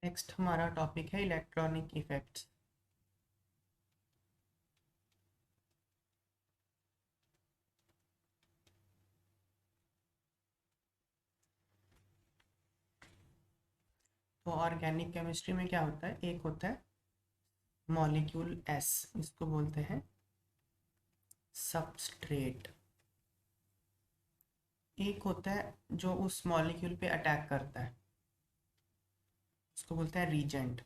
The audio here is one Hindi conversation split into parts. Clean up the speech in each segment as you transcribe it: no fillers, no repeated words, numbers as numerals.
नेक्स्ट हमारा टॉपिक है इलेक्ट्रॉनिक इफेक्ट्स। तो ऑर्गेनिक केमिस्ट्री में क्या होता है, एक होता है मॉलिक्यूल एस, इसको बोलते हैं सबस्ट्रेट। एक होता है जो उस मॉलिक्यूल पे अटैक करता है, उसको बोलते हैं रीजेंट।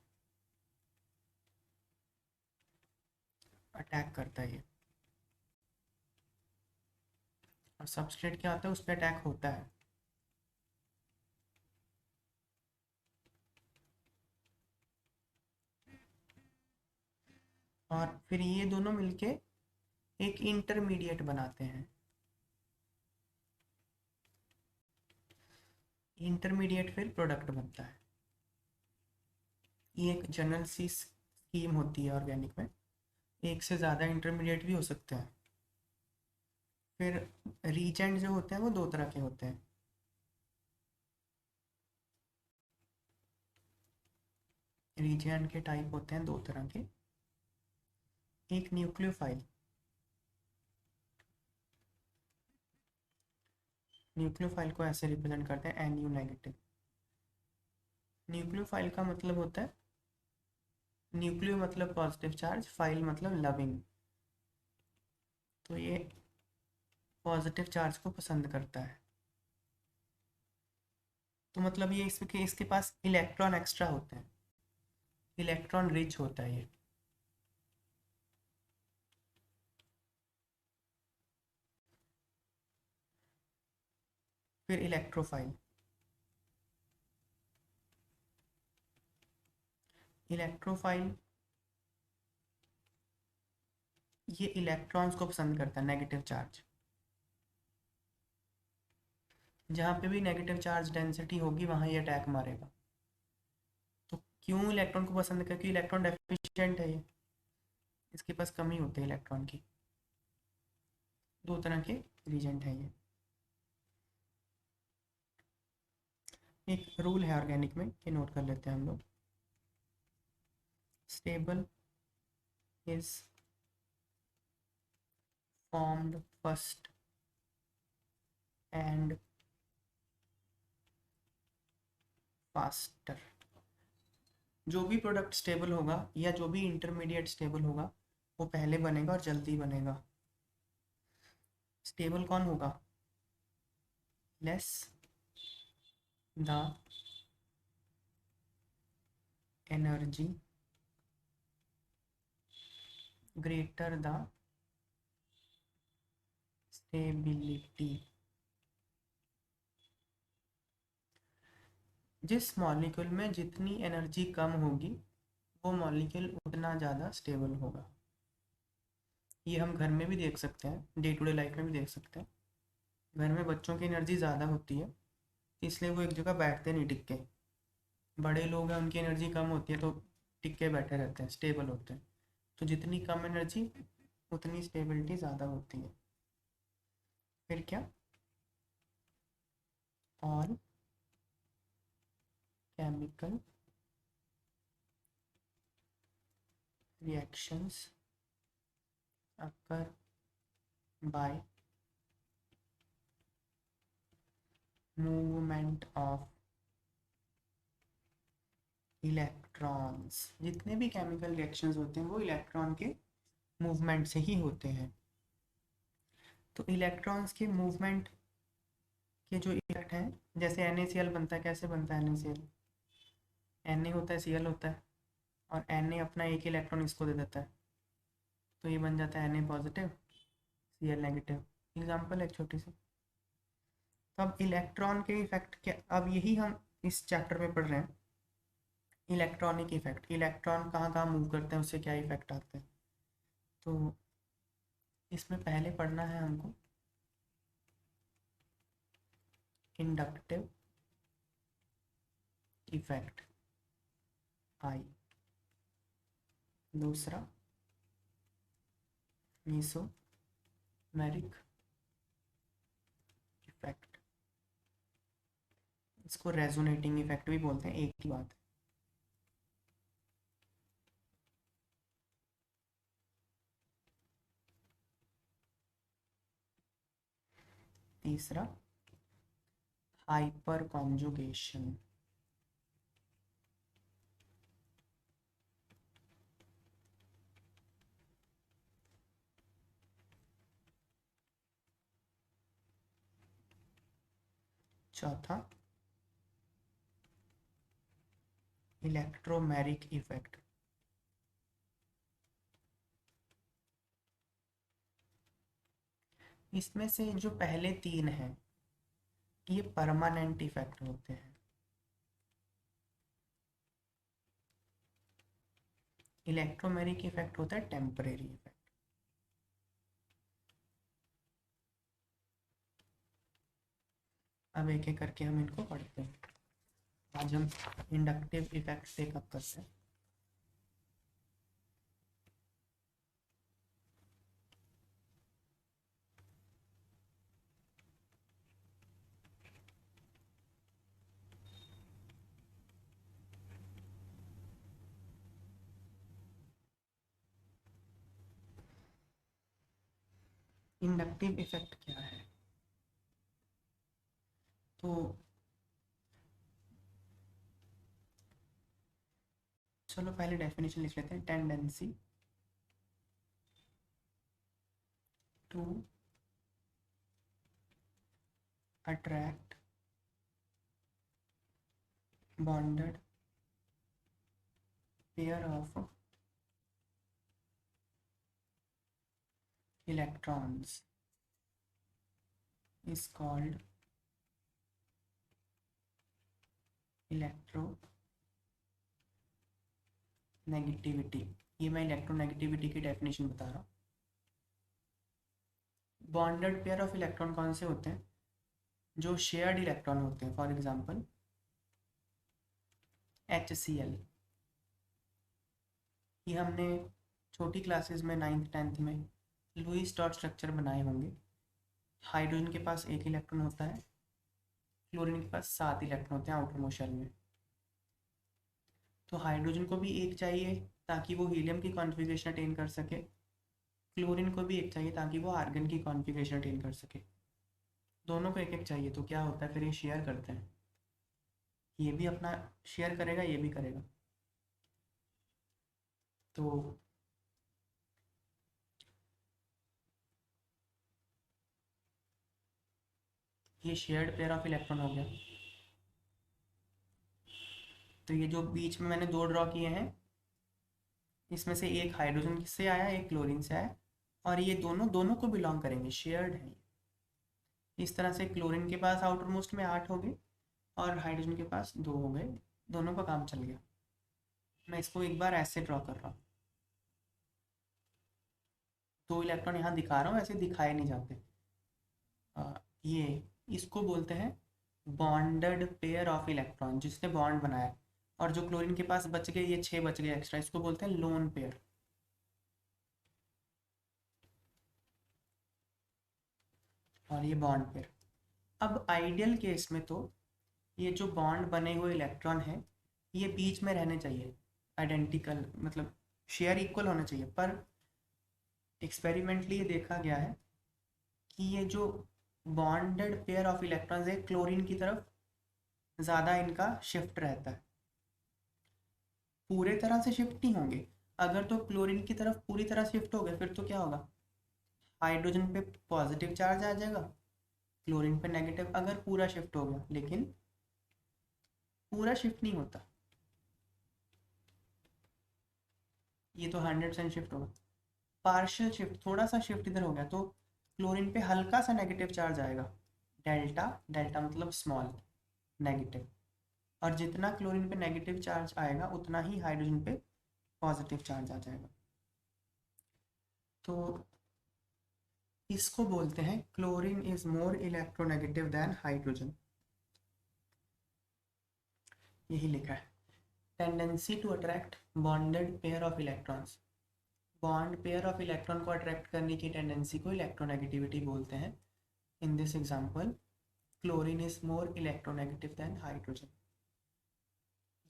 अटैक करता है ये। और सबस्ट्रेट क्या होता है, उस पर अटैक होता है। और फिर ये दोनों मिलके एक इंटरमीडिएट बनाते हैं। इंटरमीडिएट फिर प्रोडक्ट बनता है। ये एक जनरल सी स्कीम होती है ऑर्गेनिक में। एक से ज़्यादा इंटरमीडिएट भी हो सकते हैं। फिर रीजेंट जो होते हैं वो दो तरह के होते हैं। रीजेंट के टाइप होते हैं दो तरह के। एक न्यूक्लियोफाइल। न्यूक्लियोफाइल को ऐसे रिप्रेजेंट करते हैं NU नेगेटिव। न्यूक्लियोफाइल का मतलब होता है, न्यूक्लियो मतलब पॉजिटिव चार्ज, फाइल मतलब लविंग। तो ये पॉजिटिव चार्ज को पसंद करता है। तो मतलब ये इसके पास इलेक्ट्रॉन एक्स्ट्रा होते हैं, इलेक्ट्रॉन रिच होता है ये। फिर इलेक्ट्रोफाइल। इलेक्ट्रोफाइल ये इलेक्ट्रॉन्स को पसंद करता है, नेगेटिव चार्ज। जहाँ पे भी नेगेटिव चार्ज डेंसिटी होगी वहाँ ये अटैक मारेगा। तो क्यों इलेक्ट्रॉन को पसंद है? क्योंकि इलेक्ट्रॉन डेफिशिएंट है ये, इसके पास कमी होती है इलेक्ट्रॉन की। दो तरह के रीजेंट है ये। एक रूल है ऑर्गेनिक में, ये नोट कर लेते हैं हम लोग। Stable is formed first and faster. जो भी प्रोडक्ट स्टेबल होगा या जो भी इंटरमीडिएट स्टेबल होगा वो पहले बनेगा और जल्दी बनेगा। स्टेबल कौन होगा? Less the energy greater the stability. जिस मॉलिक्यूल में जितनी एनर्जी कम होगी वो मॉलिक्यूल उतना ज़्यादा स्टेबल होगा। ये हम घर में भी देख सकते हैं, डे टू डे लाइफ में भी देख सकते हैं। घर में बच्चों की एनर्जी ज़्यादा होती है, इसलिए वो एक जगह बैठते नहीं टिक के। बड़े लोग हैं उनकी एनर्जी कम होती है तो टिक के बैठे रहते हैं, स्टेबल होते हैं। तो जितनी कम एनर्जी उतनी स्टेबिलिटी ज़्यादा होती है। फिर क्या? All chemical reactions occur by movement of electrons. जितने भी केमिकल रिएक्शंस होते हैं वो इलेक्ट्रॉन के मूवमेंट से ही होते हैं। तो इलेक्ट्रॉन्स के मूवमेंट के जो इफेक्ट हैं, जैसे NaCl बनता है, कैसे बनता है NaCl? Na होता है, Cl होता है, और Na अपना एक इलेक्ट्रॉन इसको दे देता है, तो ये बन जाता है Na positive Cl negative. Example है छोटी सी। तो अब इलेक्ट्रॉन के इफेक्ट क्या, अब यही हम इस चैप्टर में पढ़ रहे हैं। इलेक्ट्रॉनिक इफेक्ट, इलेक्ट्रॉन कहाँ कहाँ मूव करते हैं, उससे क्या इफेक्ट आते हैं। तो इसमें पहले पढ़ना है हमको इंडक्टिव इफेक्ट आई। दूसरा मेसोमेरिक इफेक्ट, इसको रेजोनेटिंग इफेक्ट भी बोलते हैं, एक ही बात है। तीसरा हाइपर कॉन्जुगेशन। चौथा इलेक्ट्रोमेरिक इफेक्ट। इसमें से जो पहले तीन हैं ये परमानेंट इफेक्ट होते हैं, इलेक्ट्रोमेरिक इफेक्ट होता है टेम्परेरी इफेक्ट। अब एक एक करके हम इनको पढ़ते हैं। आज हम इंडक्टिव इफेक्ट टेकअप करते हैं। इंडक्टिव इफेक्ट क्या है? तो चलो पहले डेफिनेशन लिख लेते हैं। Tendency to attract bonded pair of electrons is called electronegativity. ये मैं इलेक्ट्रोनेगेटिविटी की डेफिनेशन बता रहा हूँ। बॉन्डेड पेयर ऑफ इलेक्ट्रॉन कौन से होते हैं? जो शेयर्ड इलेक्ट्रॉन होते हैं। फॉर एग्जांपल HCl, ये हमने छोटी क्लासेस में 9th 10th में लुईस डॉट स्ट्रक्चर बनाए होंगे। हाइड्रोजन के पास एक इलेक्ट्रॉन होता है, क्लोरीन के पास 7 इलेक्ट्रॉन होते हैं आउटर मोस्ट शेल में। तो हाइड्रोजन को भी एक चाहिए ताकि वो हीलियम की कॉन्फ़िगरेशन अटेन कर सके, क्लोरीन को भी एक चाहिए ताकि वो आर्गन की कॉन्फ़िगरेशन अटेन कर सके। दोनों को एक एक चाहिए, तो क्या होता है फिर ये शेयर करते हैं। ये भी अपना शेयर करेगा, ये भी करेगा। तो ये शेयर्ड पेयर ऑफ इलेक्ट्रॉन हो गया। तो ये जो बीच में मैंने दो ड्रॉ किए हैं, इसमें से एक हाइड्रोजन से आया, एक क्लोरीन से आया, और ये दोनों दोनों को बिलोंग करेंगे, शेयर्ड है। इस तरह से क्लोरीन के पास आउटर मोस्ट में 8 हो गए और हाइड्रोजन के पास 2 हो गए, दोनों का काम चल गया। मैं इसको एक बार ऐसे ड्रॉ कर रहा हूँ। 2 इलेक्ट्रॉन यहाँ दिखा रहा हूँ, ऐसे दिखाए नहीं जाते। ये इसको बोलते हैं बॉन्डेड पेयर ऑफ इलेक्ट्रॉन, जिसने बॉन्ड बनाया। और जो क्लोरीन के पास बच गए, ये 6 बच गए एक्स्ट्रा, इसको बोलते हैं लोन पेयर। और ये बॉन्ड पेयर। अब आइडियल केस में तो ये जो बॉन्ड बने हुए इलेक्ट्रॉन हैं ये बीच में रहने चाहिए, आइडेंटिकल, मतलब शेयर इक्वल होना चाहिए। पर एक्सपेरिमेंटली ये देखा गया है कि ये जो बॉन्डेड पेयर ऑफ इलेक्ट्रॉन्स है, क्लोरीन की तरफ ज़्यादा इनका शिफ्ट रहता है। पूरे तरह से शिफ्ट नहीं होंगे। अगर तो क्लोरीन की तरफ पूरी तरह शिफ्ट हो गए फिर तो क्या होगा, हाइड्रोजन पे पॉजिटिव चार्ज आ जाएगा, क्लोरीन पे नेगेटिव, अगर पूरा शिफ्ट हो गया। लेकिन पूरा शिफ्ट नहीं होता, ये तो 100% शिफ्ट होगा। पार्शियल शिफ्ट, थोड़ा सा शिफ्ट इधर हो गया तो क्लोरीन पे हल्का सा नेगेटिव चार्ज आएगा, डेल्टा, डेल्टा मतलब स्मॉल नेगेटिव। और जितना क्लोरीन पे नेगेटिव चार्ज आएगा उतना ही हाइड्रोजन पे पॉजिटिव चार्ज आ जाएगा। तो इसको बोलते हैं chlorine is more electronegative than hydrogen. यही लिखा है। Tendency to attract bonded pair of electrons, bond pair of electron को अट्रैक्ट करने की टेंडेंसी को इलेक्ट्रोनेगेटिविटी बोलते हैं। In this example chlorine is more electronegative than hydrogen.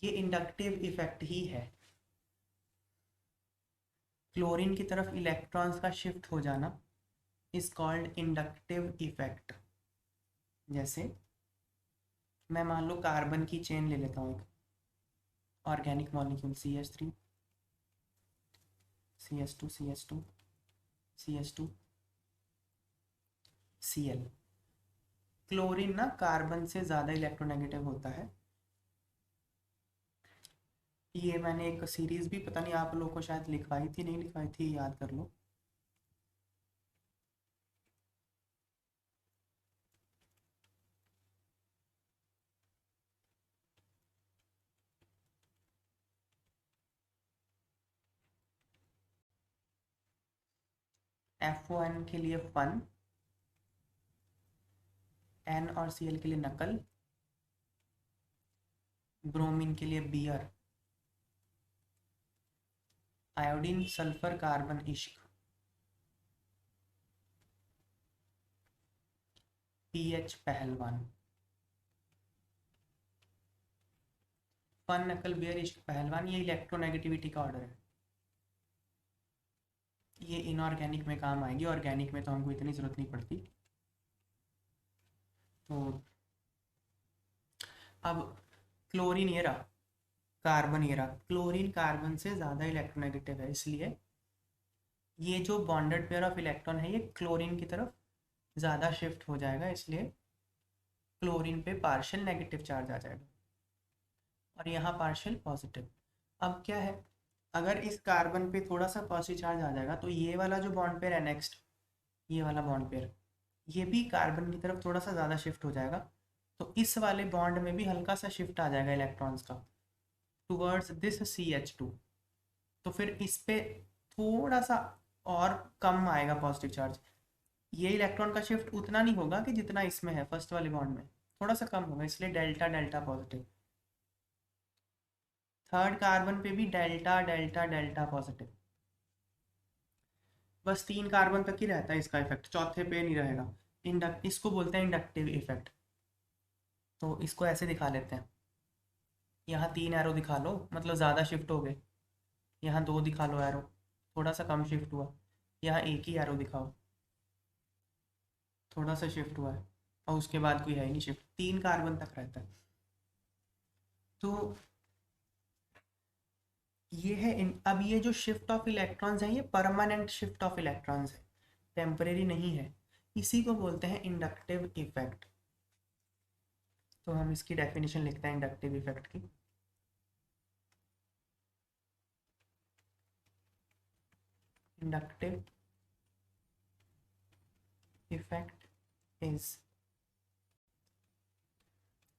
ये इंडक्टिव इफेक्ट ही है, क्लोरीन की तरफ इलेक्ट्रॉन्स का शिफ्ट हो जाना इज कॉल्ड इंडक्टिव इफेक्ट। जैसे मैं मान लो कार्बन की चेन ले लेता हूँ, एक organic molecule CH3 CH2 CH2 CH2 Cl। Chlorine ना कार्बन से ज़्यादा इलेक्ट्रोनेगेटिव होता है। ये मैंने एक सीरीज भी पता नहीं आप लोगों को शायद लिखवाई थी, नहीं लिखवाई थी, याद कर लो। FON के लिए फन, N और Cl के लिए नकल, ब्रोमीन के लिए बियर, आयोडीन सल्फर कार्बन इश्क, PH पहलवान। फन, नकल, बियर, इश्क, पहलवान, ये इलेक्ट्रोनेगेटिविटी का ऑर्डर है। ये इनऑर्गेनिक में काम आएगी, ऑर्गेनिक में तो हमको इतनी ज़रूरत नहीं पड़ती। तो अब क्लोरीन ये रहा, कार्बन ये रहा। क्लोरीन कार्बन से ज़्यादा इलेक्ट्रोनेगेटिव है, इसलिए ये जो बॉन्डेड पेयर ऑफ इलेक्ट्रॉन है ये क्लोरीन की तरफ ज़्यादा शिफ्ट हो जाएगा, इसलिए क्लोरीन पे पार्शियल नेगेटिव चार्ज आ जाएगा और यहाँ पार्शियल पॉजिटिव। अब क्या है, अगर इस कार्बन पे थोड़ा सा पॉजिटिव चार्ज आ जाएगा तो ये वाला जो बॉन्ड पेयर है नेक्स्ट, ये वाला बॉन्ड पेयर, ये भी कार्बन की तरफ थोड़ा सा ज़्यादा शिफ्ट हो जाएगा। तो इस वाले बॉन्ड में भी हल्का सा शिफ्ट आ जाएगा इलेक्ट्रॉन्स का टूवर्ड्स दिस CH2। तो फिर इस पे थोड़ा सा और कम आएगा पॉजिटिव चार्ज। ये इलेक्ट्रॉन का शिफ्ट उतना नहीं होगा कि जितना इसमें है फर्स्ट वाले बॉन्ड में, थोड़ा सा कम होगा, इसलिए delta delta positive. Third carbon पे भी डेल्टा डेल्टा डेल्टा पॉजिटिव। बस 3 कार्बन तक ही रहता है इसका इफेक्ट, चौथे पे नहीं रहेगा। इसको बोलते हैं इंडक्टिव इफेक्ट। तो इसको ऐसे दिखा लेते हैं, यहाँ 3 एरो दिखा लो, मतलब ज़्यादा शिफ्ट हो गए। यहाँ 2 दिखा लो एरो, थोड़ा सा कम शिफ्ट हुआ। यहाँ एक ही एरो दिखाओ, थोड़ा सा शिफ्ट हुआ है, और उसके बाद कोई है ही नहीं शिफ्ट, 3 कार्बन तक रहता है। तो ये है अब ये जो शिफ्ट ऑफ इलेक्ट्रॉन्स है ये परमानेंट शिफ्ट ऑफ इलेक्ट्रॉन्स है, टेम्परेरी नहीं है। इसी को बोलते हैं इंडक्टिव इफेक्ट। तो हम इसकी डेफिनेशन लिखते हैं इंडक्टिव इफेक्ट की। Inductive effect is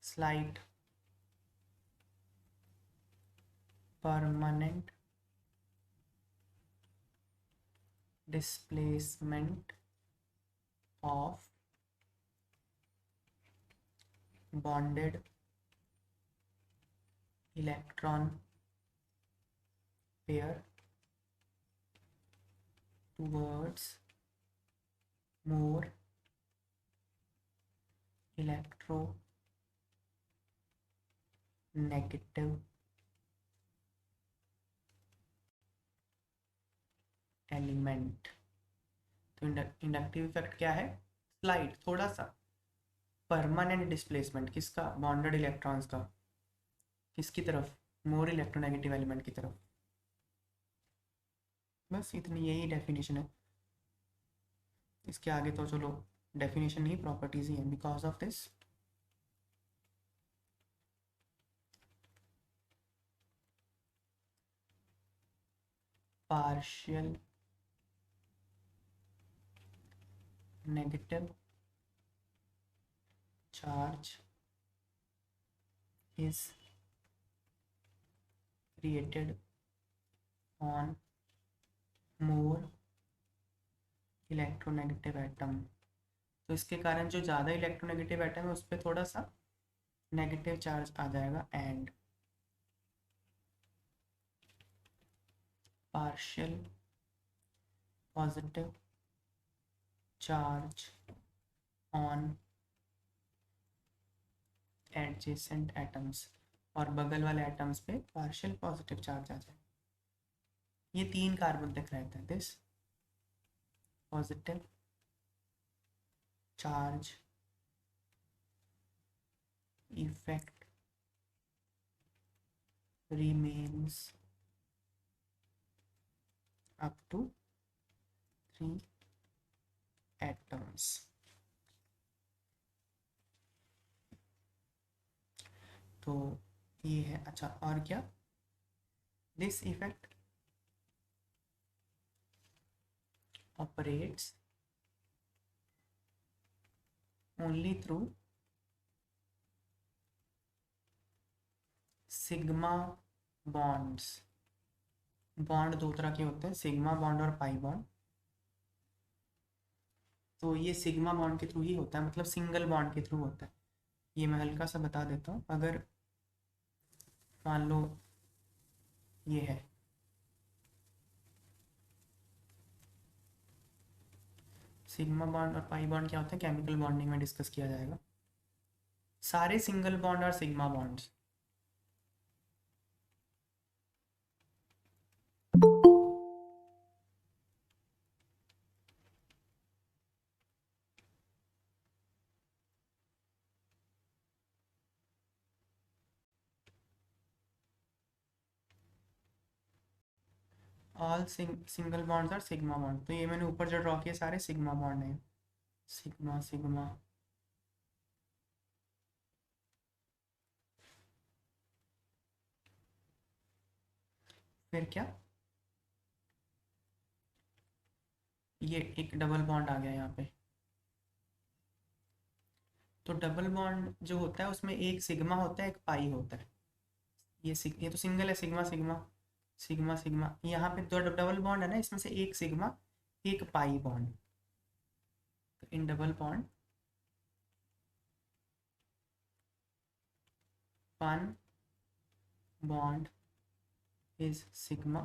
slight permanent displacement of bonded electron pair towards more electronegative element. तो इंडक्टिव इफेक्ट क्या है, स्लाइड थोड़ा सा, परमानेंट डिस्प्लेसमेंट किसका, बॉन्डेड इलेक्ट्रॉन्स का, किसकी तरफ, मोर इलेक्ट्रोनेगेटिव एलिमेंट की तरफ। बस इतनी यही डेफिनेशन है, इसके आगे तो चलो डेफिनेशन नहीं प्रॉपर्टीज ही है। Because of this partial negative charge is created on more electronegative atom। तो इसके कारण जो ज़्यादा इलेक्ट्रोनेगेटिव एटम है उस पर थोड़ा सा नेगेटिव चार्ज आ जाएगा, and partial positive charge on adjacent atoms, और बगल वाले एटम्स पे पार्शियल पॉजिटिव चार्ज आ जाए। ये 3 कार्बन तक रहता है this positive charge effect remains up to 3 atoms. तो ये है। अच्छा, और क्या? This effect operates only through sigma bonds. Bond दो तरह के होते हैं, सिग्मा बॉन्ड और पाई बॉन्ड। तो ये सिग्मा बॉन्ड के थ्रू ही होता है, मतलब सिंगल बॉन्ड के थ्रू होता है। ये मैं हल्का सा बता देता हूँ। अगर मान लो ये है, सिग्मा बॉन्ड और पाई बॉन्ड क्या होता है, केमिकल बॉन्डिंग में डिस्कस किया जाएगा। सारे सिंगल बॉन्ड और sigma bonds all single bonds are sigma bond. तो ये मैंने ऊपर जो ड्रॉ किए सारे सिग्मा बॉन्ड हैं। सिग्मा सिग्मा, फिर क्या, ये एक डबल बॉन्ड आ गया यहाँ पे। तो डबल बॉन्ड जो होता है उसमें एक सिग्मा होता है, एक पाई होता है। ये तो सिंगल है, सिग्मा सिग्मा सिग्मा सिग्मा। यहाँ पे दो डबल बॉन्ड है ना, इसमें से एक सिग्मा एक पाई बॉन्ड। तो in double bond one bond is sigma,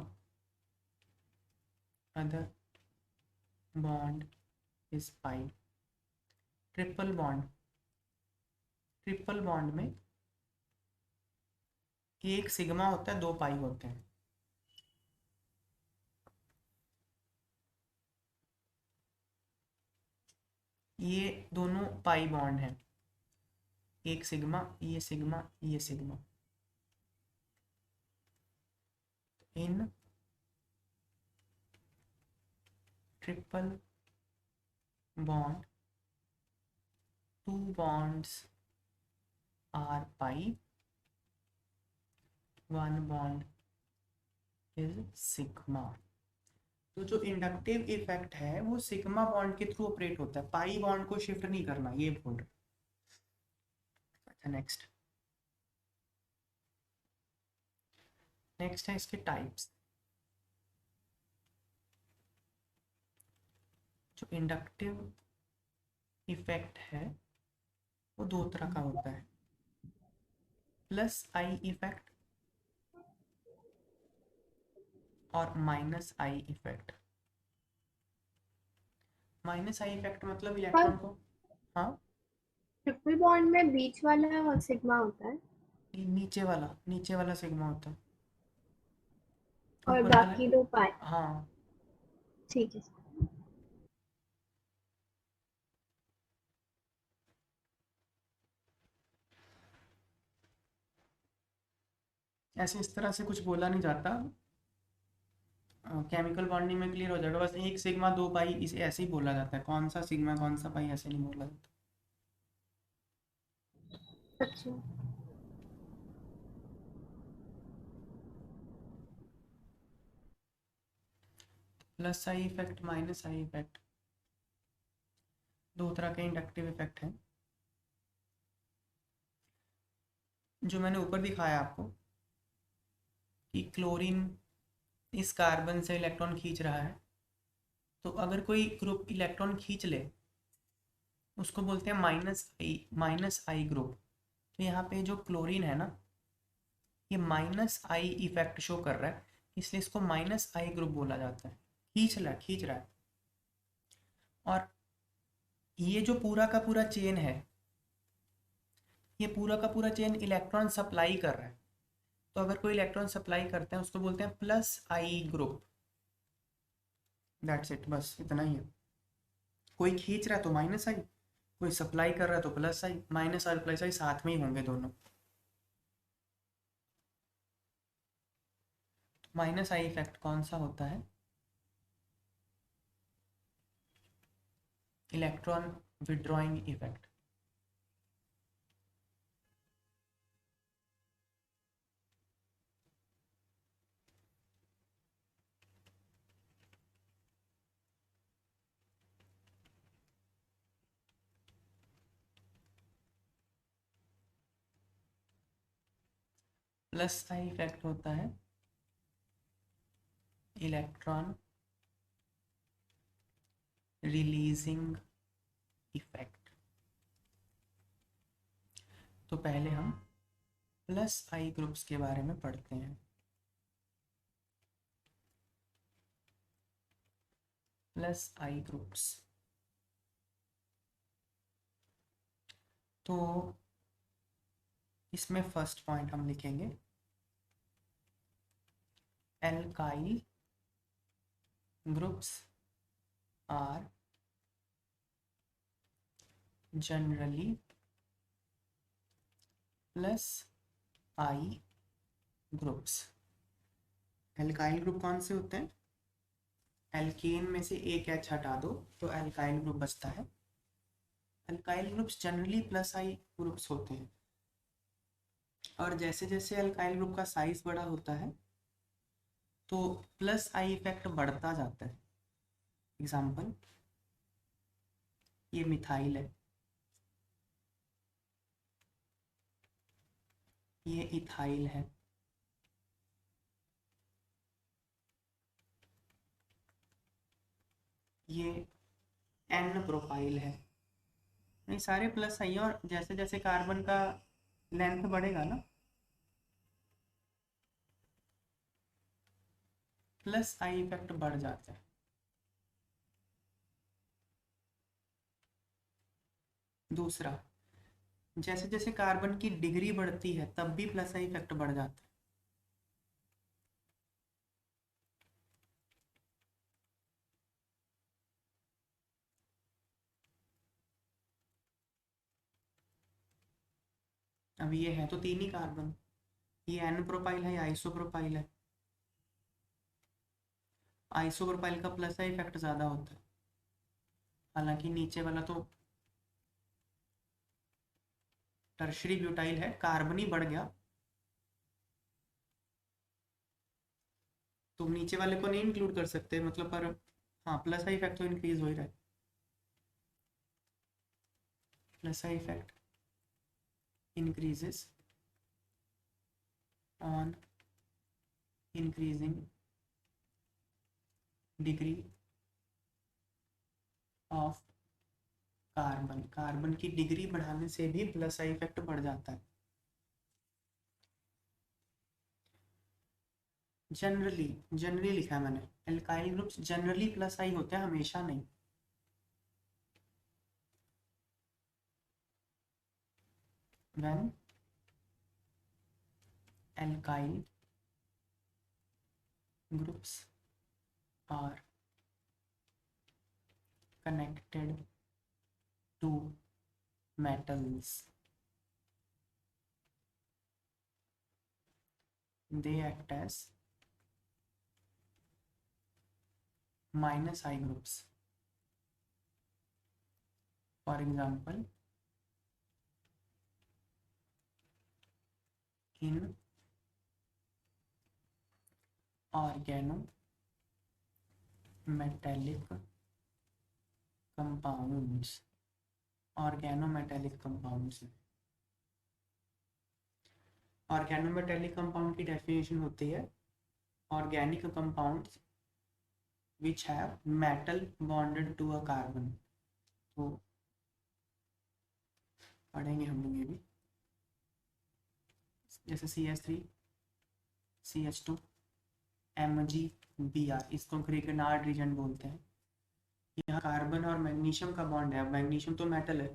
other bond is pi. Triple bond, triple bond में एक सिग्मा होता है, दो पाई होते हैं। ये दोनों पाई बॉन्ड हैं, एक सिग्मा, ये सिग्मा, ये sigma. In triple bond two bonds are pi, one bond is sigma. तो जो इंडक्टिव इफेक्ट है वो सिग्मा बॉन्ड के थ्रू ऑपरेट होता है, पाई बॉन्ड को शिफ्ट नहीं करना, ये बोल रहे। अच्छा, नेक्स्ट है इसके टाइप्स। जो इंडक्टिव इफेक्ट है वो दो तरह का होता है, प्लस आई इफेक्ट और minus I effect. Minus I effect मतलब इलेक्ट्रॉन को, हाँ, ट्रिपल बॉन्ड में बीच वाला सिग्मा होता है नीचे वाला सिग्मा होता है, और ऊपर वाला, बाकी दो पाए। हाँ। ठीक है। ऐसे इस तरह से कुछ बोला नहीं जाता, केमिकल बॉन्डिंग में क्लियर हो जाएगा। बस एक सिग्मा दो पाई इसे ऐसे ही बोला जाता है, कौन सा सिग्मा कौन सा पाई ऐसे नहीं बोला जाता। अच्छा। Plus I effect, minus I effect, दो तरह के इंडक्टिव इफेक्ट हैं। जो मैंने ऊपर दिखाया आपको कि क्लोरीन इस कार्बन से इलेक्ट्रॉन खींच रहा है, तो अगर कोई ग्रुप इलेक्ट्रॉन खींच ले उसको बोलते हैं माइनस आई ग्रुप। तो यहाँ पे जो क्लोरीन है ना, ये माइनस आई इफेक्ट शो कर रहा है, इसलिए इसको माइनस आई ग्रुप बोला जाता है। खींच रहा है। और ये जो पूरा का पूरा चेन है, ये पूरा का पूरा चेन इलेक्ट्रॉन सप्लाई कर रहा है। तो अगर कोई इलेक्ट्रॉन सप्लाई करते हैं उसको बोलते हैं plus I group. That's it, बस इतना ही है। कोई खींच रहा है तो माइनस आई, कोई सप्लाई कर रहा है तो प्लस आई, माइनस और प्लस आई साथ में ही होंगे दोनों। माइनस आई इफेक्ट कौन सा होता है? Electron withdrawing effect. Plus I effect होता है इलेक्ट्रॉन रिलीजिंग इफेक्ट। तो पहले हम प्लस आई ग्रुप्स के बारे में पढ़ते हैं। प्लस आई ग्रुप्स, तो इसमें फर्स्ट पॉइंट हम लिखेंगे alkyl groups are generally plus I groups. Alkyl group कौन से होते हैं? एल्केन में से एक एच हटा दो तो एल्काइल ग्रुप बचता है। Alkyl groups generally plus I groups होते हैं, और जैसे जैसे एल्काइल ग्रुप का साइज बड़ा होता है तो प्लस आई इफेक्ट बढ़ता जाता है। एग्जाम्पल, ये मिथाइल है, ये इथाइल है, ये एन प्रोपाइल है। ये सारे प्लस आई है, और जैसे जैसे कार्बन का लेंथ बढ़ेगा ना, प्लस आई इफेक्ट बढ़ जाता है। दूसरा, जैसे जैसे कार्बन की डिग्री बढ़ती है तब भी प्लस आई इफेक्ट बढ़ जाता है। अब ये है तो तीन ही कार्बन, ये एन प्रोपाइल है, आइसो प्रोपाइल है। आइसो प्रोपाइल का प्लस आई इफेक्ट ज़्यादा होता है, हालांकि नीचे वाला तो टर्शरी ब्यूटाइल है, कार्बन ही बढ़ गया, तो नीचे वाले को नहीं इंक्लूड कर सकते मतलब, पर हाँ प्लस आई इफेक्ट तो इंक्रीज हो ही रहा है। Plus I effect increases on increasing degree of carbon. Carbon की डिग्री बढ़ाने से भी प्लस आई इफेक्ट बढ़ जाता है। जनरली, जनरली लिखा है मैंने, एल्काइल ग्रुप्स जनरली प्लस आई होते हैं, हमेशा नहीं। when alkyl groups are connected to metals, they act as minus I groups. For example, in organometallic compounds, organometallic compounds, organometallic compound की डेफिनेशन होती है organic compounds which have metal bonded to a carbon. तो पढ़ेंगे हम लोग ये भी, जैसे CH3, CH2, MgBr, इसको ग्रेगनार्ड रीजन बोलते हैं। यहाँ कार्बन और मैग्नीशियम का बॉन्ड है। मैग्नीशियम तो मेटल है,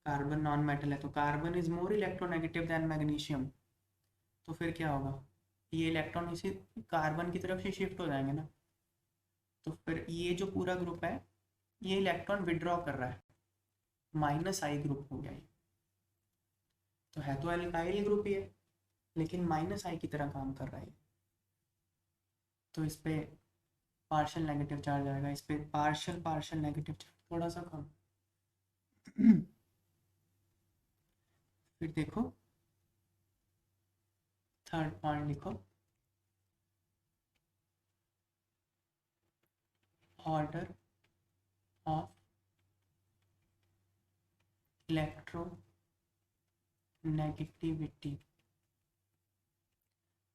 कार्बन नॉन मेटल है, तो carbon is more electronegative then magnesium. तो फिर क्या होगा, ये इलेक्ट्रॉन इसी कार्बन की तरफ से शिफ्ट हो जाएंगे ना, तो फिर ये जो पूरा ग्रुप है ये इलेक्ट्रॉन विड्रॉ कर रहा है, माइनस आई ग्रुप हो गया ये। तो है तो एल्काइल ग्रुप ही है, लेकिन माइनस आई की तरह काम कर रहा है। तो इस पे पार्शियल नेगेटिव चार्ज आएगा, इस पे पार्शियल पार्शियल नेगेटिव चार्ज थोड़ा सा कम। फिर देखो थर्ड पॉइंट लिखो, ऑर्डर ऑफ इलेक्ट्रोनेगेटिविटी।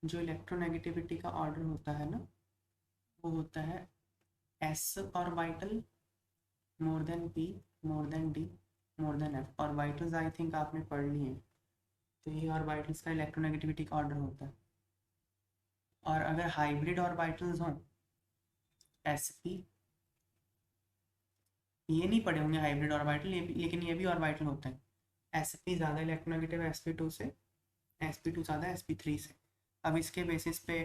जो इलेक्ट्रोनेगेटिविटी का ऑर्डर होता है ना, वो होता है S orbital more than P more than D more than F. Orbitals I think आपने पढ़ ली है, तो ये ऑर्बिटल्स का इलेक्ट्रोनेगेटिविटी का ऑर्डर होता है। और अगर हाइब्रिड ऑर्बिटल्स हों, एस पी, ये नहीं पढ़े होंगे हाइब्रिड ऑर्बिटल, लेकिन ये भी ऑर्बिटल होता है। एस पी ज़्यादा इलेक्ट्रोनेगेटिव है sp2 से, sp2 ज़्यादा sp3 से। अब इसके बेसिस पे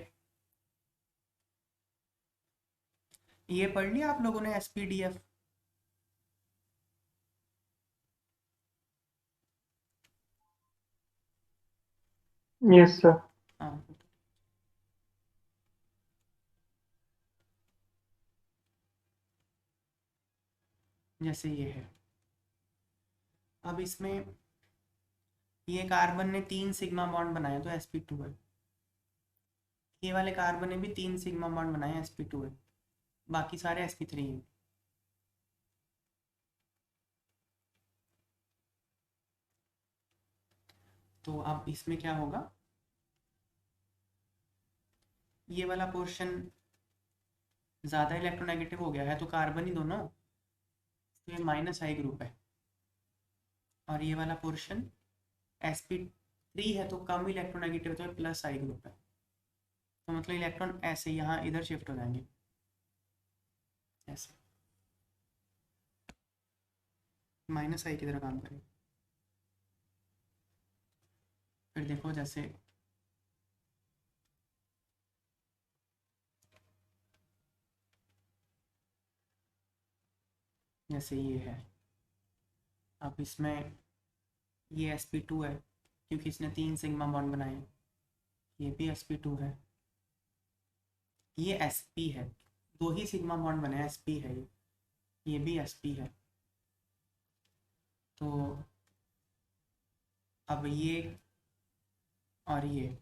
ये पढ़ लिया आप लोगों ने spdf। Yes sir. हाँ, जैसे ये है। अब इसमें ये कार्बन ने 3 सिग्मा बॉन्ड बनाया तो sp2 है, ये वाले कार्बन ने भी 3 सिग्मा बॉन्ड बनाए sp2 है, बाकी सारे sp3 हैं। तो अब इसमें क्या होगा, ये वाला पोर्शन ज़्यादा इलेक्ट्रोनेगेटिव हो गया है, तो कार्बन ही दोनों, तो ये माइनस आई ग्रुप है। और ये वाला पोर्शन sp3 है तो कम इलेक्ट्रोनेगेटिव, तो ये प्लस आई ग्रुप है। तो मतलब इलेक्ट्रॉन ऐसे यहाँ इधर शिफ्ट हो जाएंगे, ऐसे माइनस आई की तरह काम करेंगे। फिर देखो जैसे जैसे ये है। अब इसमें ये sp2 है क्योंकि इसने 3 सिग्मा बॉन्ड बनाए, ये भी sp2 है, ये sp है, 2 ही सिग्मा बॉन्ड बने sp है, ये भी sp है। तो अब ये और ये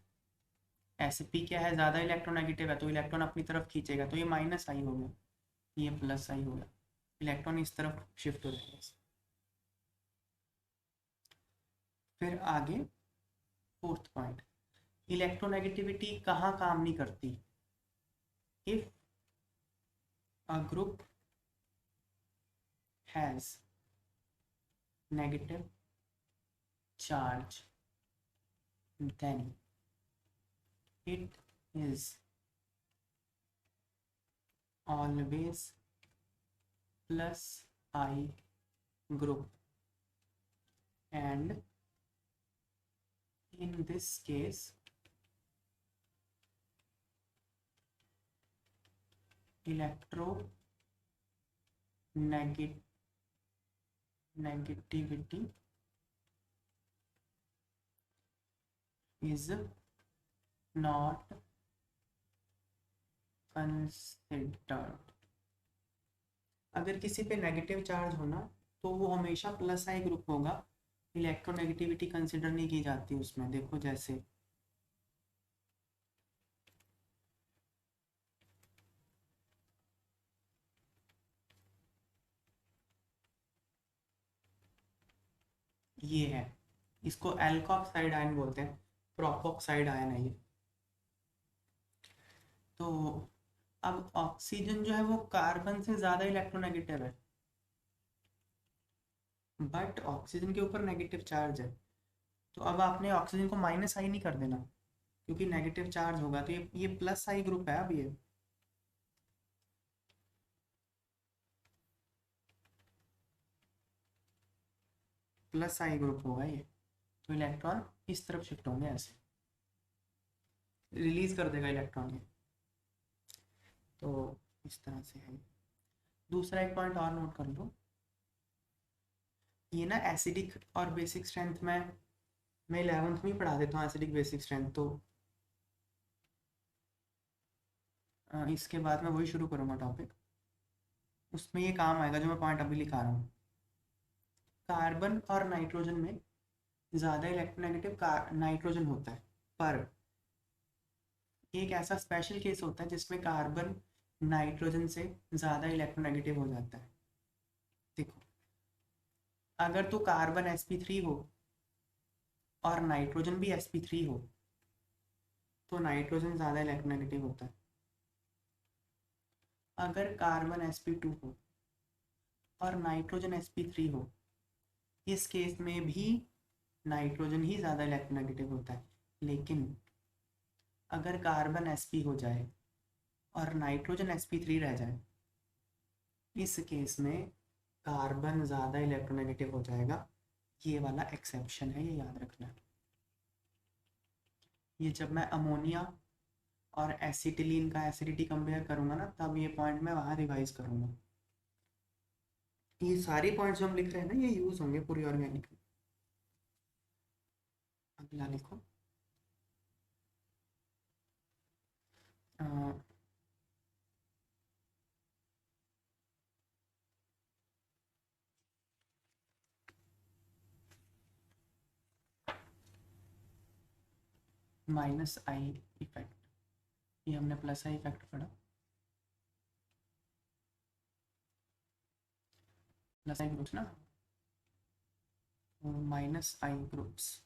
sp क्या है, ज़्यादा इलेक्ट्रोनेगेटिव है, तो इलेक्ट्रॉन अपनी तरफ खींचेगा, तो ये माइनस आई हो गया, ये प्लस आई हो गया, इलेक्ट्रॉन इस तरफ शिफ्ट हो जाएगा। फिर आगे फोर्थ पॉइंट, इलेक्ट्रोनेगेटिविटी कहाँ काम नहीं करती, if a group has negative charge then it is always plus I group, and in this case electronegativity is not considered। अगर किसी पे नेगेटिव चार्ज होना तो वो हमेशा प्लस आई ग्रुप होगा, इलेक्ट्रोनेगेटिविटी कंसिडर नहीं की जाती उसमें। देखो जैसे ये है, इसको एल्कोक्साइड आयन बोलते हैं, प्रोपोक्साइड आयन है ये। तो अब ऑक्सीजन जो है वो कार्बन से ज़्यादा इलेक्ट्रोनेगेटिव है, बट ऑक्सीजन के ऊपर नेगेटिव चार्ज है। तो अब आपने ऑक्सीजन को माइनस आई नहीं कर देना, क्योंकि नेगेटिव चार्ज होगा, तो ये प्लस आई ग्रुप है। अब ये प्लस आई ग्रुप होगा ये, तो इलेक्ट्रॉन इस तरफ शिफ्ट होंगे, ऐसे रिलीज कर देगा इलेक्ट्रॉन ये। तो इस तरह से है। दूसरा एक पॉइंट और नोट कर लो, ये ना एसिडिक और बेसिक स्ट्रेंथ में मैं 11th में ही पढ़ा देता हूँ एसिडिक बेसिक स्ट्रेंथ, तो इसके बाद मैं वही शुरू करूँगा टॉपिक, उसमें ये काम आएगा जो मैं पॉइंट अभी लिखा रहा हूँ। कार्बन और नाइट्रोजन में ज़्यादा इलेक्ट्रोनेगेटिव नाइट्रोजन होता है, पर एक ऐसा स्पेशल केस होता है जिसमें कार्बन नाइट्रोजन से ज़्यादा इलेक्ट्रोनेगेटिव हो जाता है। देखो, अगर तो कार्बन sp3 हो और नाइट्रोजन भी sp3 हो तो नाइट्रोजन ज़्यादा इलेक्ट्रोनेगेटिव होता है। अगर कार्बन sp2 हो और नाइट्रोजन sp3 हो, इस केस में भी नाइट्रोजन ही ज़्यादा इलेक्ट्रोनेगेटिव होता है। लेकिन अगर कार्बन sp हो जाए और नाइट्रोजन sp3 रह जाए, इस केस में कार्बन ज़्यादा इलेक्ट्रोनेगेटिव हो जाएगा। ये वाला एक्सेप्शन है, ये याद रखना। ये जब मैं अमोनिया और एसिटिलीन का एसिडिटी कंपेयर करूँगा ना, तब ये पॉइंट मैं वहाँ रिवाइज करूँगा। ये सारे पॉइंट्स जो हम लिख रहे हैं ना, ये यूज़ होंगे पूरी ऑर्गेनिक में। अगला लिखो, माइनस आई इफेक्ट। ये हमने प्लस आई इफेक्ट पढ़ा, प्लस आई ग्रुप्स ना, माइनस आई ग्रुप्स।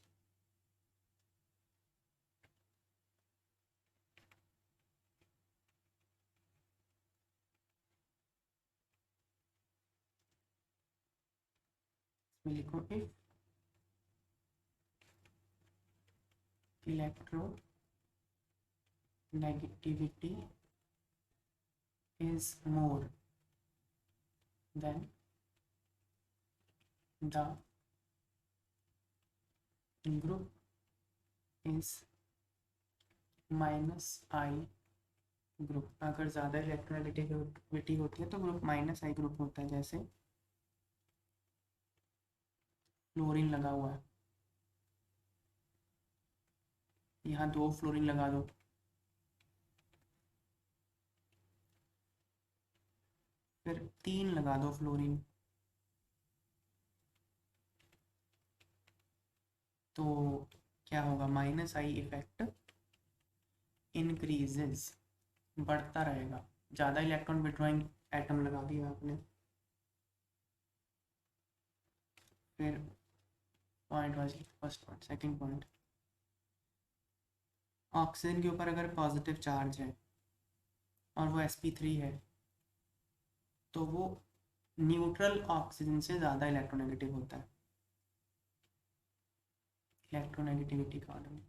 इसमें लिखो if electronegativity is more than the group is minus I group. अगर ज़्यादा इलेक्ट्रोनेगेटिविटी होती है तो ग्रुप माइनस आई ग्रुप होता है। जैसे फ्लोरीन लगा हुआ है, यहाँ 2 फ्लोरीन लगा दो, फिर 3 लगा दो फ्लोरीन, तो क्या होगा, माइनस आई इफेक्ट इंक्रीजेस, बढ़ता रहेगा। ज़्यादा इलेक्ट्रॉन विड्रॉइंग एटम लगा दिया आपने। फिर point wise, first point, second point, oxygen के ऊपर अगर पॉजिटिव चार्ज है और वो sp3 है, तो वो न्यूट्रल ऑक्सीजन से ज़्यादा इलेक्ट्रोनेगेटिव होता है। इलेक्ट्रोनेगेटिविटी का ऑर्डर,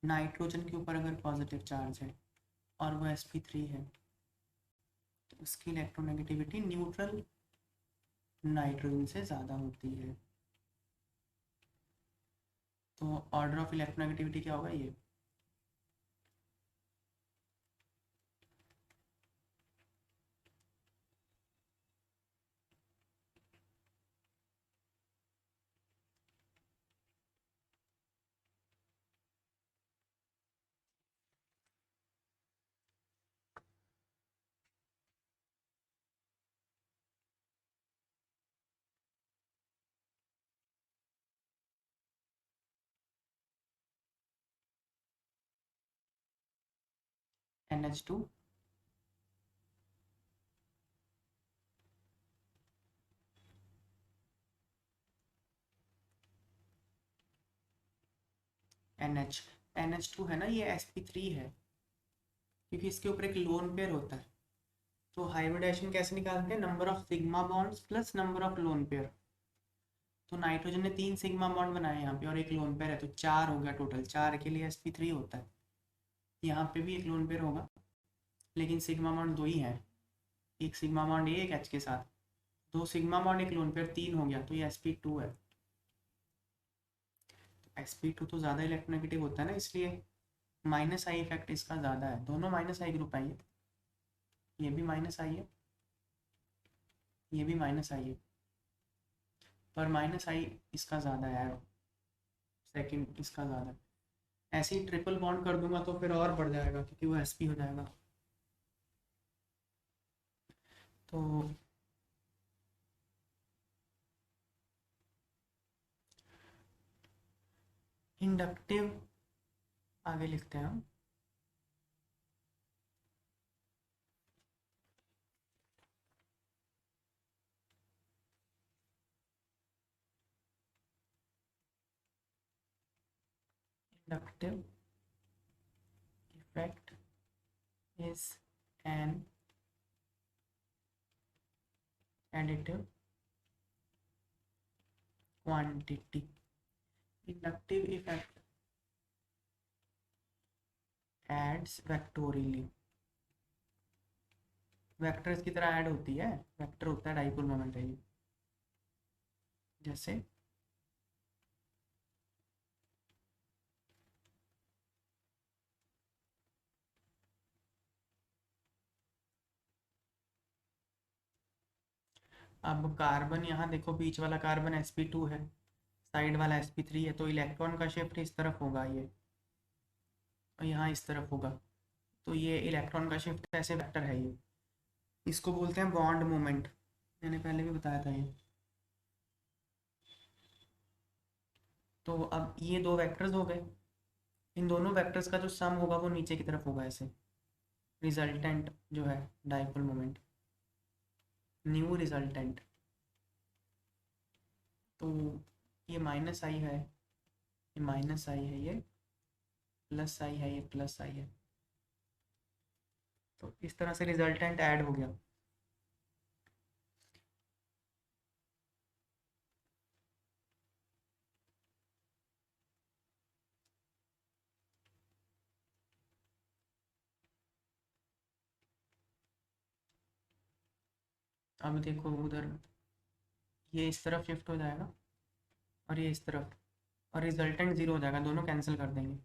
नाइट्रोजन के ऊपर अगर पॉजिटिव चार्ज है और वो sp3 है, तो उसकी इलेक्ट्रोनेगेटिविटी न्यूट्रल नाइट्रोजन से ज़्यादा होती है। तो ऑर्डर ऑफ इलेक्ट्रोनेगेटिविटी क्या होगा, ये NH2 NH2 है ना, ये sp3 है क्योंकि इसके ऊपर एक लोन पेयर होता है। तो हाइब्रिडाइजेशन कैसे निकालते हैं, number of sigma bonds plus number of lone pair. तो नाइट्रोजन ने 3 सिग्मा बॉन्ड बनाए यहाँ पे और एक लोन पेयर है, तो 4 हो गया टोटल। 4 के लिए sp3 होता है। यहाँ पे भी एक लोन पेयर होगा, लेकिन सिग्मा बॉन्ड 2 ही है, एक सिग्मा बॉन्ड एक H के साथ, 2 सिग्मा बॉन्ड एक लोन पेयर, 3 हो गया, तो ये sp2 है। sp2 तो ज़्यादा इलेक्ट्रोनेगेटिव होता है ना, इसलिए माइनस आई इफेक्ट इसका ज़्यादा है। दोनों माइनस आई ग्रुप आई है, ये भी माइनस आई है, ये भी माइनस आई है, पर माइनस आई इसका ज़्यादा है, सेकंड इसका ज़्यादा है। ऐसे ही ट्रिपल बॉन्ड कर दूंगा तो फिर और बढ़ जाएगा क्योंकि वो sp हो जाएगा। तो इंडक्टिव आगे लिखते हैं हम। Inductive effect is an additive quantity. Inductive effect adds vectorially, vectors की तरह ऐड होती है, वेक्टर होता है डाइपोल मोमेंट है ये। जैसे अब कार्बन, यहाँ देखो बीच वाला कार्बन sp2 है, साइड वाला sp3 है, तो इलेक्ट्रॉन का शिफ्ट इस तरफ होगा ये, और यहाँ इस तरफ होगा, तो ये इलेक्ट्रॉन का शिफ्ट ऐसे वेक्टर है ये, इसको बोलते हैं बॉन्ड मोमेंट। मैंने पहले भी बताया था ये। तो अब ये दो वेक्टर्स हो गए, इन दोनों वेक्टर्स का जो सम होगा वो नीचे की तरफ होगा ऐसे, रिजल्टेंट जो है डाइपोल मोमेंट, न्यू रिजल्टेंट। तो ये माइनस आई है, ये माइनस आई है, ये प्लस आई है, ये प्लस आई है, तो इस तरह से रिजल्टेंट ऐड हो गया। अब देखो उधर ये इस तरफ शिफ्ट हो जाएगा और ये इस तरफ, और रिजल्टेंट ज़ीरो हो जाएगा, दोनों कैंसिल कर देंगे,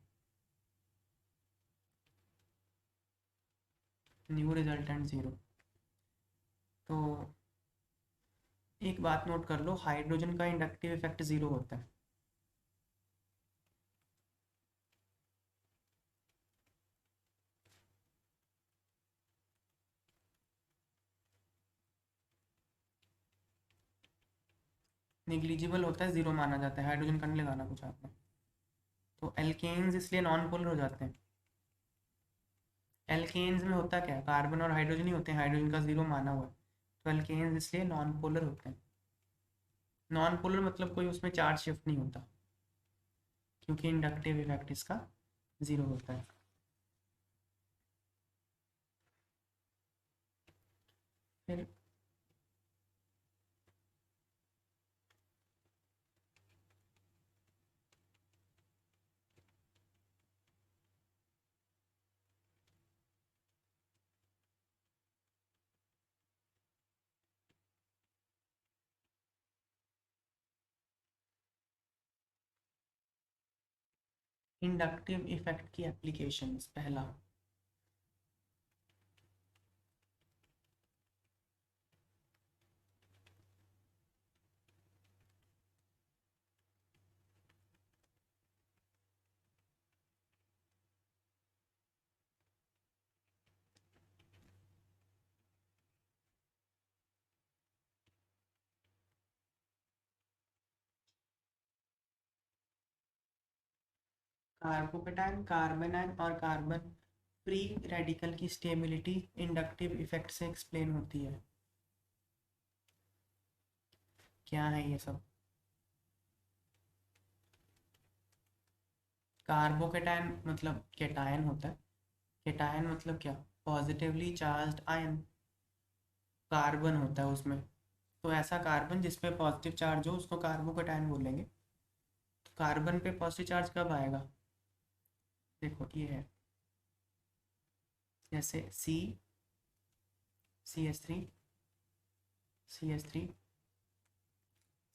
न्यू रिजल्टेंट ज़ीरो। तो एक बात नोट कर लो, हाइड्रोजन का इंडक्टिव इफेक्ट ज़ीरो होता है। निग्लिजिबल होता है, ज़ीरो माना जाता है, हाइड्रोजन का नहीं लगाना कुछ आपने। तो एल्केन्स इसलिए नॉन पोलर हो जाते हैं। एल्केन्स में होता क्या है, कार्बन और हाइड्रोजन ही होते हैं, हाइड्रोजन का ज़ीरो माना हुआ है, तो एल्केन्स इसलिए नॉन पोलर होते हैं। नॉन पोलर मतलब कोई उसमें चार्ज शिफ्ट नहीं होता, क्योंकि इंडक्टिव इफेक्ट इसका ज़ीरो होता है। फिर इंडक्टिव इफेक्ट की एप्लीकेशंस, पहला कार्बोकेटायन, कार्बेनायन और कार्बन फ्री रेडिकल की स्टेबिलिटी इंडक्टिव इफेक्ट से एक्सप्लेन होती है। क्या है ये सब? कार्बोकेटायन मतलब केटायन होता है, केटायन मतलब क्या, पॉजिटिवली चार्ज्ड आयन, कार्बन होता है उसमें, तो ऐसा कार्बन जिसपे पॉजिटिव चार्ज हो उसको कार्बोकेटायन बोलेंगे। तो कार्बन पे पॉजिटिव चार्ज कब आएगा, देखो ये है, जैसे CH3 CH3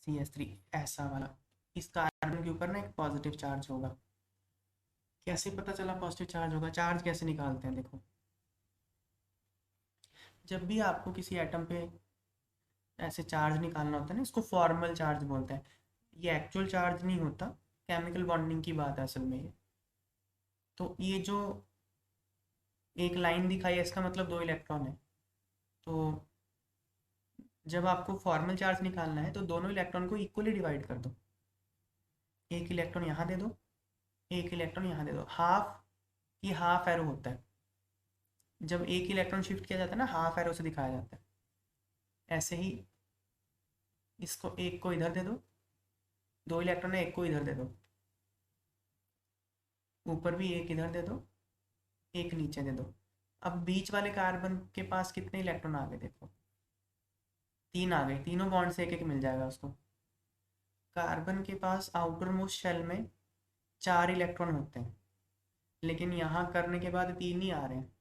CH3 ऐसा वाला, इस कार्बन के ऊपर ना एक पॉजिटिव चार्ज होगा। कैसे पता चला पॉजिटिव चार्ज होगा, चार्ज कैसे निकालते हैं, देखो जब भी आपको किसी एटम पे ऐसे चार्ज निकालना होता है ना, इसको फॉर्मल चार्ज बोलते हैं। ये एक्चुअल चार्ज नहीं होता, केमिकल बॉन्डिंग की बात है असल में ये। तो ये जो एक लाइन दिखाई है इसका मतलब 2 इलेक्ट्रॉन है। तो जब आपको फॉर्मल चार्ज निकालना है तो दोनों इलेक्ट्रॉन को इक्वली डिवाइड कर दो। एक इलेक्ट्रॉन यहाँ दे दो, एक इलेक्ट्रॉन यहाँ दे दो। हाफ, ये हाफ एरो होता है। जब एक इलेक्ट्रॉन शिफ्ट किया जाता है ना, हाफ एरो से दिखाया जाता है। ऐसे ही इसको एक को इधर दे दो, 2 इलेक्ट्रॉन है, एक को इधर दे दो। ऊपर भी एक इधर दे दो, एक नीचे दे दो। अब बीच वाले कार्बन के पास कितने इलेक्ट्रॉन आ गए देखो, 3 आ गए। तीनों बॉन्ड से एक एक मिल जाएगा उसको। कार्बन के पास आउटर मोस्ट शेल में 4 इलेक्ट्रॉन होते हैं, लेकिन यहाँ करने के बाद 3 ही आ रहे हैं।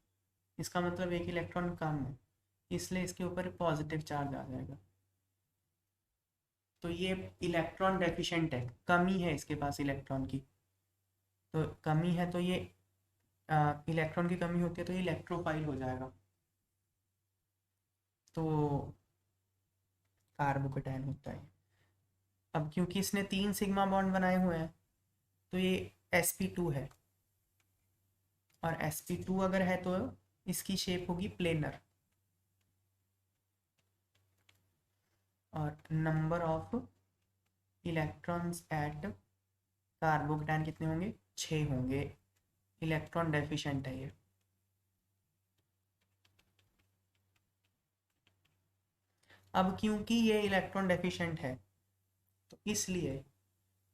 इसका मतलब एक इलेक्ट्रॉन कम है, इसलिए इसके ऊपर पॉजिटिव चार्ज आ जाएगा। तो ये इलेक्ट्रॉन डेफिशिएंट है, कमी है इसके पास इलेक्ट्रॉन की। तो कमी है तो ये इलेक्ट्रॉन की कमी होती है तो ये इलेक्ट्रोफाइल हो जाएगा। तो कार्बोकेटायन होता है। अब क्योंकि इसने 3 सिग्मा बॉन्ड बनाए हुए हैं तो ये sp2 है। और sp2 अगर है तो इसकी शेप होगी प्लेनर। और number of electrons at carbocation कितने होंगे, 6 होंगे। इलेक्ट्रॉन डेफिशिएंट है ये। अब क्योंकि ये इलेक्ट्रॉन डेफिशिएंट है तो इसलिए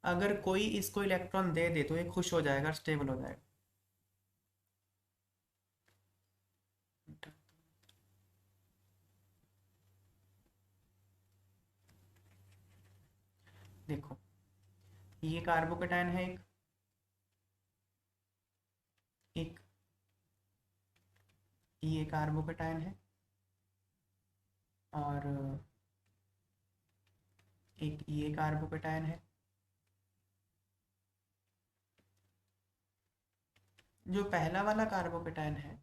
अगर कोई इसको इलेक्ट्रॉन दे दे तो ये खुश हो जाएगा, स्टेबल हो जाएगा। देखो ये कार्बोकेटायन है एक, एक ये कार्बोकेटायन है, और एक ये कार्बोकेटायन है। जो पहला वाला कार्बोकेटायन है,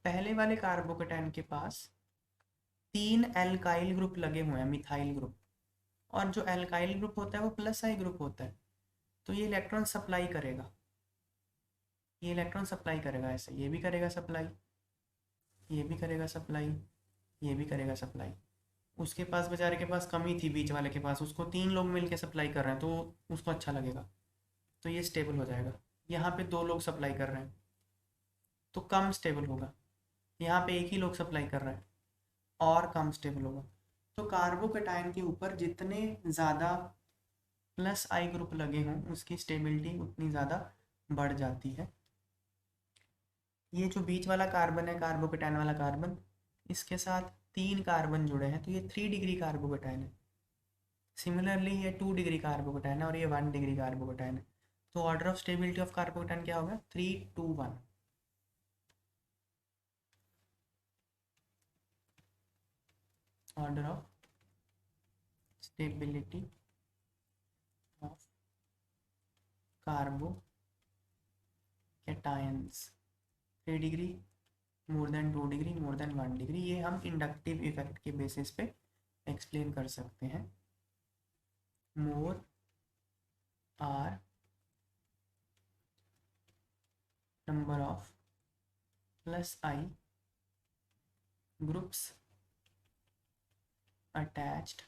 पहले वाले कार्बोकेटायन के पास 3 एल्काइल ग्रुप लगे हुए हैं, मिथाइल ग्रुप। और जो एल्काइल ग्रुप होता है वो प्लस आई ग्रुप होता है। तो ये इलेक्ट्रॉन सप्लाई करेगा, ये इलेक्ट्रॉन सप्लाई करेगा। ऐसे ये भी करेगा सप्लाई, ये भी करेगा सप्लाई, ये भी करेगा सप्लाई। उसके पास बेचारे के पास कमी थी बीच वाले के पास, उसको 3 लोग मिलके सप्लाई कर रहे हैं तो उसको अच्छा लगेगा, तो ये स्टेबल हो जाएगा। यहाँ पे 2 लोग सप्लाई कर रहे हैं तो कम स्टेबल होगा। यहाँ पे एक ही लोग सप्लाई कर रहे हैं और कम स्टेबल होगा। तो कार्बोकेटायन के ऊपर जितने ज़्यादा प्लस आई ग्रुप लगे हों उसकी स्टेबिलिटी उतनी ज़्यादा बढ़ जाती है। ये जो बीच वाला कार्बन है, कार्बोकेटायन वाला कार्बन, इसके साथ 3 कार्बन जुड़े हैं तो ये 3 डिग्री कार्बोकेटायन है। सिमिलरली ये 2 डिग्री कार्बोकेटायन है और ये 1 डिग्री कार्बोकेटायन है। तो order of stability of carbocation क्या होगा, 3, 2, 1। Order of stability of carbocations, 3 degree, more than 2 degree, more than 1 degree. ये हम इंडक्टिव इफेक्ट के बेसिस पे एक्सप्लेन कर सकते हैं। More are number of plus I groups attached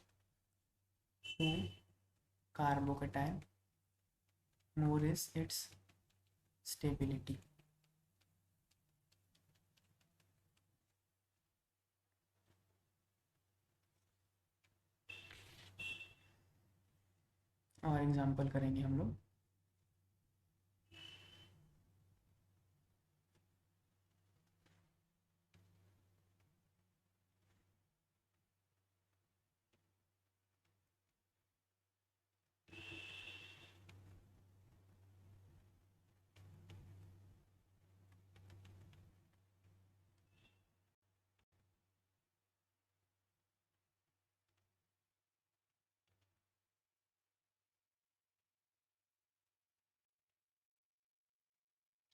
to carbocation, more is its stability। और एग्जांपल करेंगे हम लोग।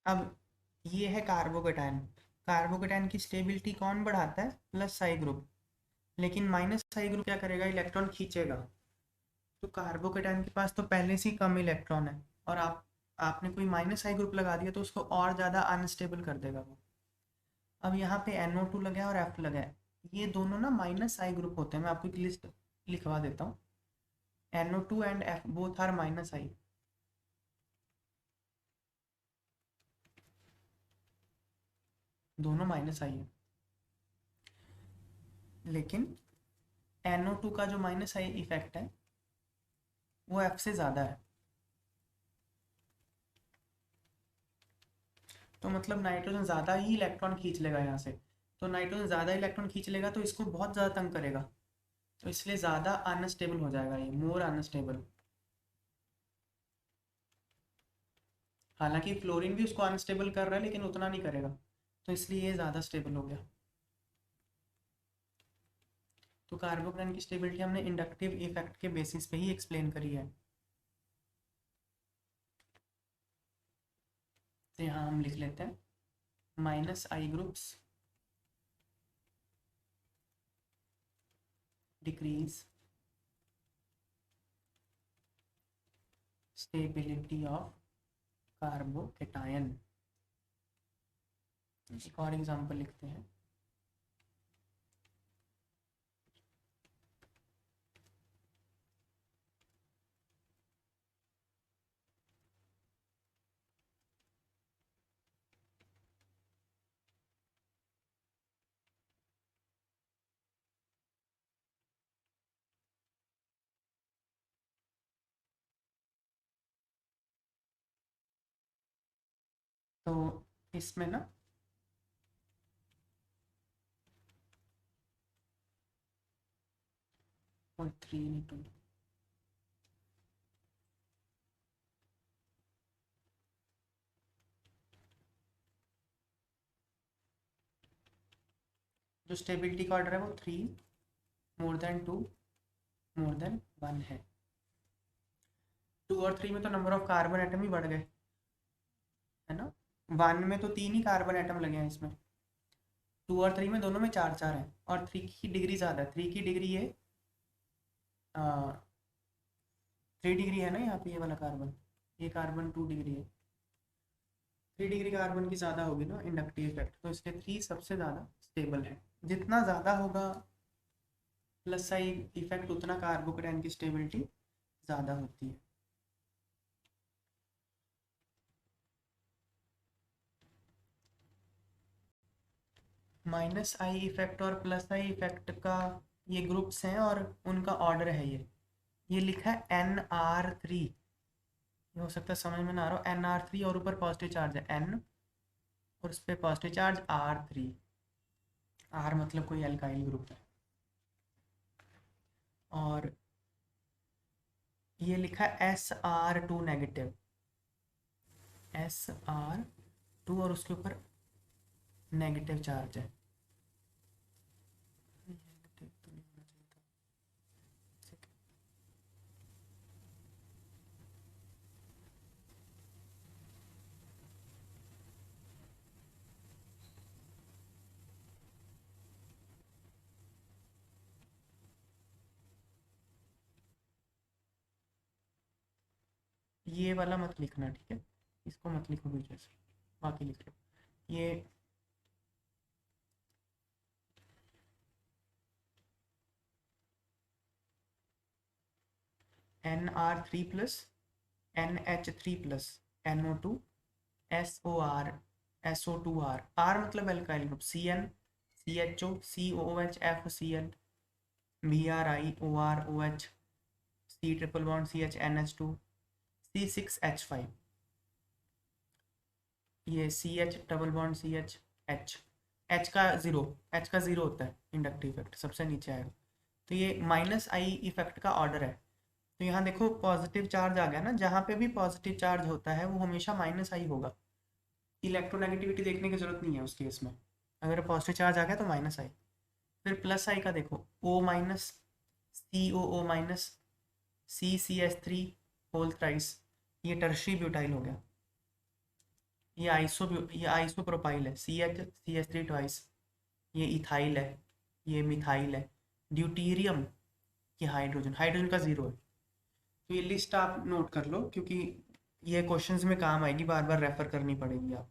अब ये है कार्बोकेटायन, कार्बोकेटाइन की स्टेबिलिटी कौन बढ़ाता है? प्लस आई ग्रुप। लेकिन माइनस आई ग्रुप क्या करेगा? इलेक्ट्रॉन खींचेगा। तो कार्बोकेटाइन के पास तो पहले से ही कम इलेक्ट्रॉन है, और आपने कोई माइनस आई ग्रुप लगा दिया तो उसको और ज़्यादा अनस्टेबल कर देगा वो। अब यहाँ पे NO2 लगा है और F लगा है, ये दोनों ना माइनस आई ग्रुप होते हैं। मैं आपको एक लिस्ट लिखवा देता हूँ। NO2 and F both are minus I. दोनों माइनस आई है, लेकिन NO2 का जो माइनस आई इफेक्ट है वो F से ज़्यादा है। तो मतलब नाइट्रोजन ज़्यादा ही इलेक्ट्रॉन खींच लेगा यहाँ से। तो नाइट्रोजन ज़्यादा इलेक्ट्रॉन खींच लेगा तो इसको बहुत ज़्यादा तंग करेगा, तो इसलिए ज़्यादा अनस्टेबल हो जाएगा, ये मोर अनस्टेबल। हालांकि फ्लोरीन भी उसको अनस्टेबल कर रहा है, लेकिन उतना नहीं करेगा, तो इसलिए ये ज़्यादा स्टेबल हो गया। तो कार्बोकेटाइन की स्टेबिलिटी हमने इंडक्टिव इफेक्ट के बेसिस पे ही एक्सप्लेन करी है। तो यहाँ हम लिख लेते हैं minus I groups decrease stability of carbocation. एक और एग्जांपल लिखते हैं। तो इसमें ना और 3 जो स्टेबिलिटी का ऑर्डर है वो 3 मोर देन 2 मोर देन 1 है। 2 और 3 में तो नंबर ऑफ कार्बन एटम ही बढ़ गए, है ना। 1 में तो 3 ही कार्बन एटम लगे हैं इसमें, 2 और 3 में दोनों में 4 4 हैं, और 3 की डिग्री ज़्यादा है। 3 की डिग्री है 3 डिग्री है ना यहाँ पे, ये वाला कार्बन, ये कार्बन 2 डिग्री है। 3 डिग्री कार्बन की ज़्यादा होगी ना इंडक्टिव इफेक्ट, तो इसलिए 3 सबसे ज़्यादा स्टेबल है। जितना ज़्यादा होगा प्लस साई इफेक्ट, उतना कार्बोकेटाइन की स्टेबिलिटी ज़्यादा होती है। माइनस आई इफेक्ट और प्लस आई इफेक्ट का ये ग्रुप्स हैं और उनका ऑर्डर है ये लिखा है NR3। ये हो सकता है समझ में ना आ रहा हो, NR3 और ऊपर पॉजिटिव चार्ज है N, और उस पर पॉजिटिव चार्ज R3। R मतलब कोई एल्काइल ग्रुप है। और ये लिखा है SR2 नेगेटिव, SR2 और उसके ऊपर नेगेटिव चार्ज है। नेगेटिव तो नहीं होना चाहिए था। ये वाला मत लिखना, ठीक है, इसको मत लिखो बीच से, बाकी लिख लो। ये NR3 plus NH3 plus NO2 SOR SO2R। R मतलब alkyl group, CN CHO COOH FCl BRI OR OH C triple bond CH NH2 C6H5, ये CH double bond CH H, H का ज़ीरो होता है इंडक्टिव इफेक्ट, सबसे नीचे आएगा। तो ये माइनस आई इफेक्ट का ऑर्डर है। तो यहाँ देखो पॉजिटिव चार्ज आ गया ना, जहाँ पे भी पॉजिटिव चार्ज होता है वो हमेशा माइनस आई होगा। इलेक्ट्रोनेगेटिविटी देखने की जरूरत नहीं है उस केस में। अगर पॉजिटिव चार्ज आ गया तो माइनस आई। फिर प्लस आई का देखो, O minus COO minus CCH3 whole thrice, ये टर्शरी ब्यूटाइल हो गया। ये आइसोप्रोपाइल है, CH3 ट्वाइस, ये इथाइल है, ये मिथाइल है। ड्यूटीरियम, ये हाइड्रोजन का 0 है। तो ये लिस्ट आप नोट कर लो, क्योंकि ये क्वेश्चंस में काम आएगी, बार बार रेफर करनी पड़ेगी आप।